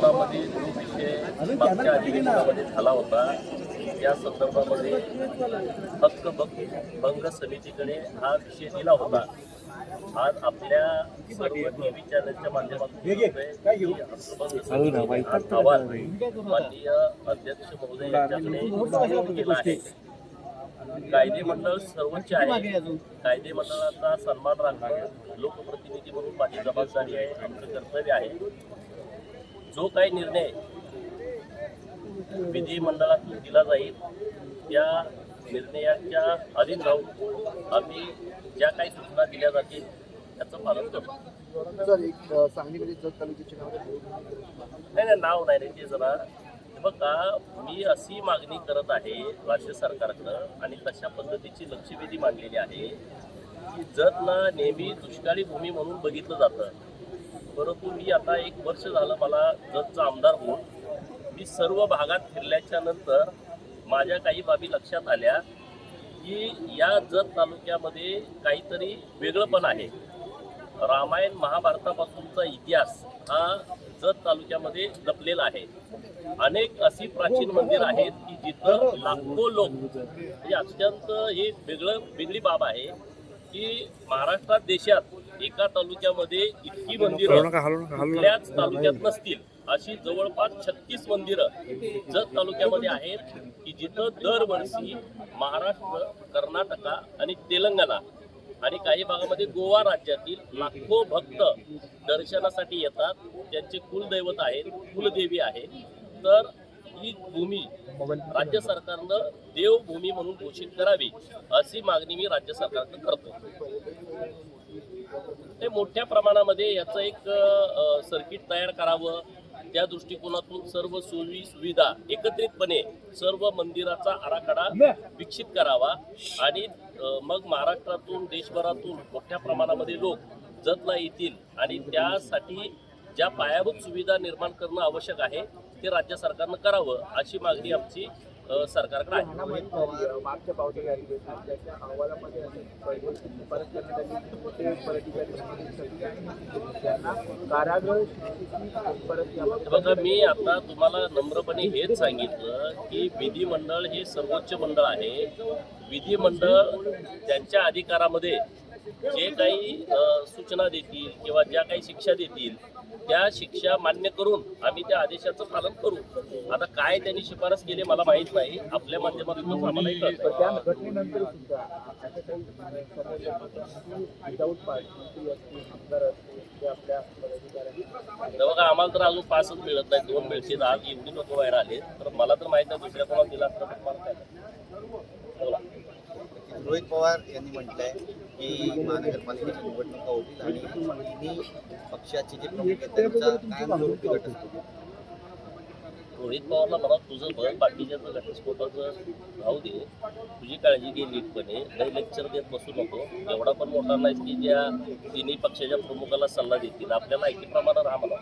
मध्ये जो विषय मागच्या अधिवेशनामध्ये झाला होता या संदर्भामध्ये हक्क भंग समितीकडे हा विषय दिला होता। आज आपल्या सर्व टीव्ही चॅनलच्या माध्यमातून अहवाल माननीय अध्यक्ष महोदय यांच्याकडे केला आहे। कायदे मंडळ सर्वोच्च आहे। कायदे मंडळाचा सन्मान राखणं लोकप्रतिनिधी म्हणून माझी जबाबदारी आहे, आमचं कर्तव्य आहे। जो काही निर्णय विधिमंडळातून दिला जाईल त्या निर्णयाच्या अधीन राहून आम्ही ज्या काही सूचना दिल्या जातील त्याचं पालन करतो। सर, एक सांगलीमध्ये जत तालुक्याचे नाही नाव नाही रे ते जरा बघा, मी अशी मागणी करत आहे राज्य सरकारकडं आणि तशा पद्धतीची लक्षवेधी मांडलेली आहे की जतला नेहमी दुष्काळी भूमी म्हणून बघितलं जातं, परंतु मी आता 1 वर्ष झालं मला जतचा आमदार होऊन मी सर्व भागात फिरल्याच्या नंतर माझ्या काही बाबी लक्षात आल्या की या जत तालुक्यामध्ये काहीतरी वेगळंपण आहे। रामायण महाभारतापासूनचा इतिहास हा जत तालुक्यामध्ये लपलेला आहे। अनेक अशी प्राचीन मंदिर आहेत की जिथं लाखो लोक म्हणजे अत्यंत ही वेगळी बाब आहे की महाराष्ट्रात देशात एका तालुक्यामध्ये इतकी मंदिरं कुठल्याच तालुक्यात नसतील अशी जवळपास 36 मंदिरं जत तालुक्यामध्ये आहेत की जिथं दरवर्षी महाराष्ट्र, कर्नाटका आणि तेलंगणा आणि काही भागामध्ये गोवा राज्यातील लाखो भक्त दर्शनासाठी येतात। त्यांचे कुलदैवत आहेत, कुलदेवी आहे। तर ही भूमी राज्य सरकारनं देवभूमी म्हणून घोषित करावी अशी मागणी मी राज्य सरकारकडे करतो। ते मोठ्या प्रमाणामध्ये याचं एक सर्किट तयार करावं, त्या दृष्टिकोनातून सर्व सोयी सुविधा एकत्रितपणे सर्व मंदिराचा आराखडा विकसित करावा आणि मग महाराष्ट्रातून देशभरातून मोठ्या प्रमाणामध्ये लोक जतला येतील आणि त्यासाठी ज्या पायाभूत सुविधा निर्माण करणं आवश्यक आहे ते राज्य सरकारनं करावं अशी मागणी आमची सरकारकडे आहे। मागच्या पावसाळ्या अधिवेशनाच्या अहवालामध्ये बघा, मी आता तुम्हाला नम्रपणे हेच सांगितलं की विधिमंडळ हे सर्वोच्च मंडळ आहे। विधिमंडळ त्यांच्या अधिकारामध्ये जे काही सूचना देतील किंवा ज्या काही शिक्षा देतील त्या शिक्षा मान्य करून आम्ही त्या आदेशाचं पालन करू। आता काय त्यांनी शिफारस केली मला माहीत नाही, आपल्या माध्यमातून आम्हालाही कळतं। त्या घटनेनंतर सुद्धा बघा, आम्हाला तर अजून 5च मिळत नाही, 2 मिळतील। आज एवढी लोक बाहेर आले तर मला तर माहित नाही दुसऱ्या कोणाला दिला असता तर मला काय। रोहित पवार यांनी म्हटलंय की महानगरपालिकेच्या निवडणुका होतील आणि तिन्ही पक्षाचे जे प्रमुख आहेत त्यांचा कायमस्वरूपी घटस्फोट। रोहित पवारला म्हणा तुझं बळ बाकीच्याचं घटस्फोटाचं राहू दे, तुझी काळजी घे नीटपणे, काही लेक्चर देत बसू नको। एवढा पण मोठा नाहीस की ज्या तिन्ही पक्षाच्या प्रमुखाला सल्ला देतील, आपल्याला ऐकीप्रमाणे राहा म्हणा।